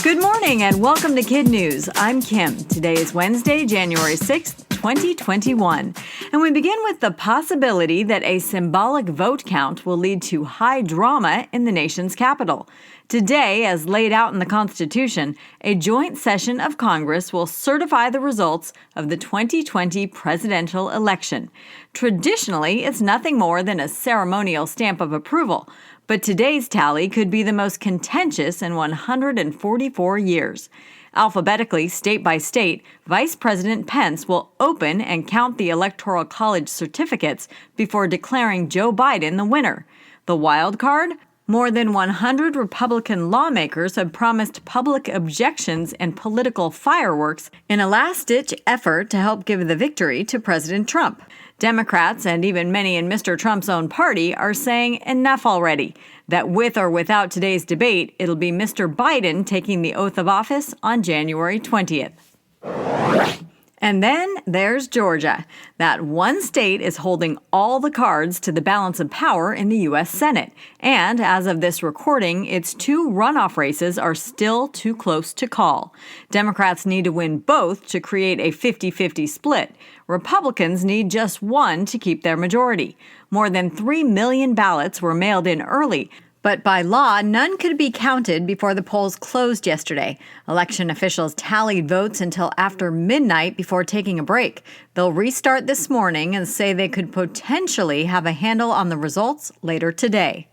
Good morning and welcome to KidNuz. I'm Kim. Today is Wednesday, January 6th, 2021. And we begin with the possibility that a symbolic vote count will lead to high drama in the nation's capital. Today, as laid out in the Constitution, a joint session of Congress will certify the results of the 2020 presidential election. Traditionally, it's nothing more than a ceremonial stamp of approval. But today's tally could be the most contentious in 144 years. Alphabetically, state by state, Vice President Pence will open and count the Electoral College certificates before declaring Joe Biden the winner. The wild card? More than 100 Republican lawmakers have promised public objections and political fireworks in a last-ditch effort to help give the victory to President Trump. Democrats and even many in Mr. Trump's own party are saying enough already, that with or without today's debate, it'll be Mr. Biden taking the oath of office on January 20th. And then there's Georgia. That one state is holding all the cards to the balance of power in the U.S. Senate. And as of this recording, its two runoff races are still too close to call. Democrats need to win both to create a 50-50 split. Republicans need just one to keep their majority. More than 3 million ballots were mailed in early. But by law, none could be counted before the polls closed yesterday. Election officials tallied votes until after midnight before taking a break. They'll restart this morning and say they could potentially have a handle on the results later today.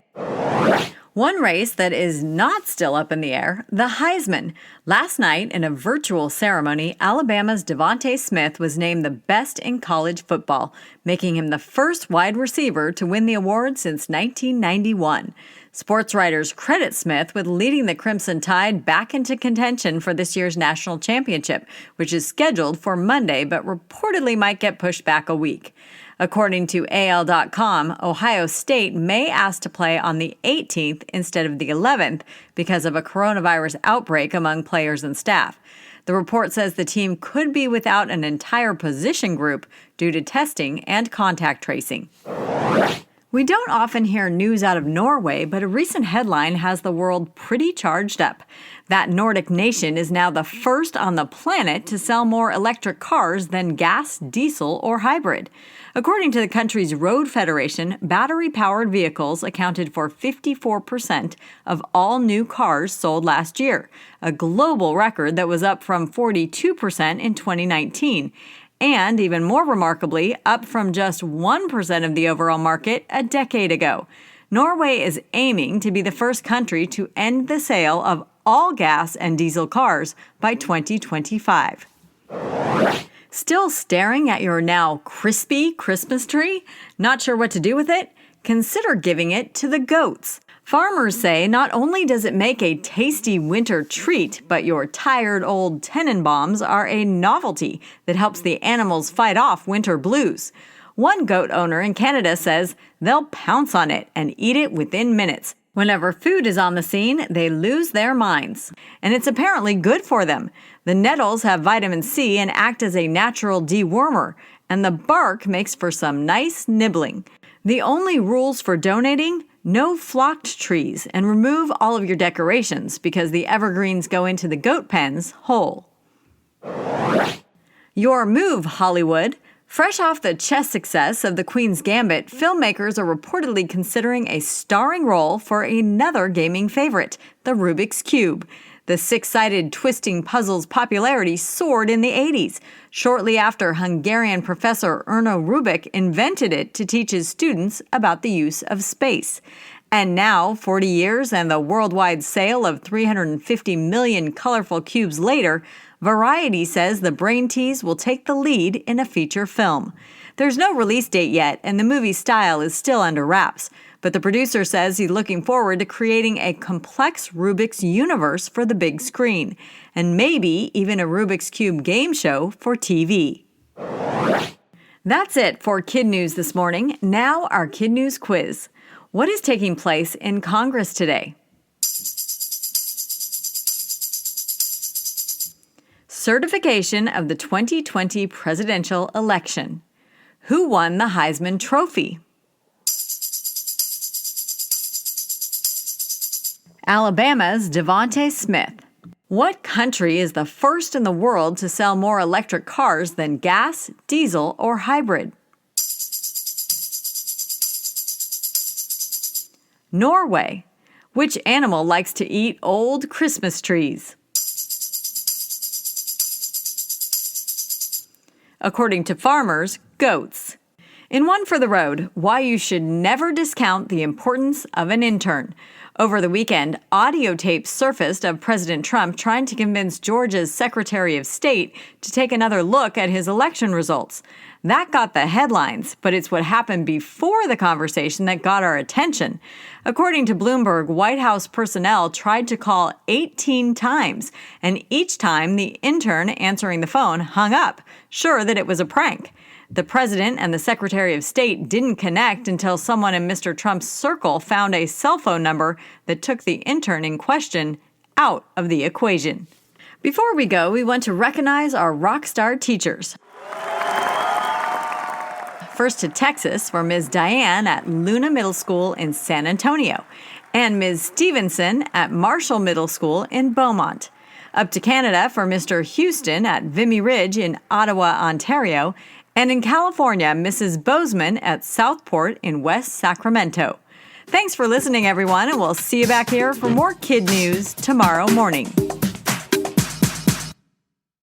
One race that is not still up in the air, the Heisman. Last night, in a virtual ceremony, Alabama's DeVonta Smith was named the best in college football, making him the first wide receiver to win the award since 1991. Sports writers credit Smith with leading the Crimson Tide back into contention for this year's national championship, which is scheduled for Monday but reportedly might get pushed back a week. According to AL.com, Ohio State may ask to play on the 18th instead of the 11th because of a coronavirus outbreak among players and staff. The report says the team could be without an entire position group due to testing and contact tracing. We don't often hear news out of Norway, but a recent headline has the world pretty charged up. That Nordic nation is now the first on the planet to sell more electric cars than gas, diesel, or hybrid. According to the country's road federation, battery-powered vehicles accounted for 54% of all new cars sold last year, a global record that was up from 42% in 2019. And, even more remarkably, up from just 1% of the overall market a decade ago. Norway is aiming to be the first country to end the sale of all gas and diesel cars by 2025. Still staring at your now crispy Christmas tree? Not sure what to do with it? Consider giving it to the goats. Farmers say not only does it make a tasty winter treat, but your tired old Tenenbaums are a novelty that helps the animals fight off winter blues. One goat owner in Canada says they'll pounce on it and eat it within minutes. Whenever food is on the scene, they lose their minds. And it's apparently good for them. The nettles have vitamin C and act as a natural dewormer, and the bark makes for some nice nibbling. The only rules for donating? No flocked trees, and remove all of your decorations because the evergreens go into the goat pens whole. Your move, Hollywood. Fresh off the chess success of The Queen's Gambit, filmmakers are reportedly considering a starring role for another gaming favorite, the Rubiks Cube. The six-sided twisting puzzle's popularity soared in the 80s, shortly after Hungarian professor Erno Rubik invented it to teach his students about the use of space. And now, 40 years and the worldwide sale of 350 million colorful cubes later, Variety says the brain tease will take the lead in a feature film. There's no release date yet, and the movie's style is still under wraps. But the producer says he's looking forward to creating a complex Rubik's universe for the big screen, and maybe even a Rubik's Cube game show for TV. That's it for KidNuz this morning. Now our KidNuz quiz. What is taking place in Congress today? Certification of the 2020 presidential election. Who won the Heisman Trophy? Alabama's DeVonta Smith. What country is the first in the world to sell more electric cars than gas, diesel, or hybrid? Norway. Which animal likes to eat old Christmas trees? According to farmers, goats. In One for the Road, why you should never discount the importance of an intern. Over the weekend, audio tapes surfaced of President Trump trying to convince Georgia's Secretary of State to take another look at his election results. That got the headlines, but it's what happened before the conversation that got our attention. According to Bloomberg, White House personnel tried to call 18 times, and each time the intern answering the phone hung up, sure that it was a prank. The president and the Secretary of State didn't connect until someone in Mr. Trump's circle found a cell phone number that took the intern in question out of the equation. Before we go, we want to recognize our rock star teachers. First to Texas for Ms. Diane at Luna Middle School in San Antonio and Ms. Stevenson at Marshall Middle School in Beaumont. Up to Canada for Mr. Houston at Vimy Ridge in Ottawa, Ontario, and in California, Mrs. Bozeman at Southport in West Sacramento. Thanks for listening, everyone, and we'll see you back here for more Kid News tomorrow morning.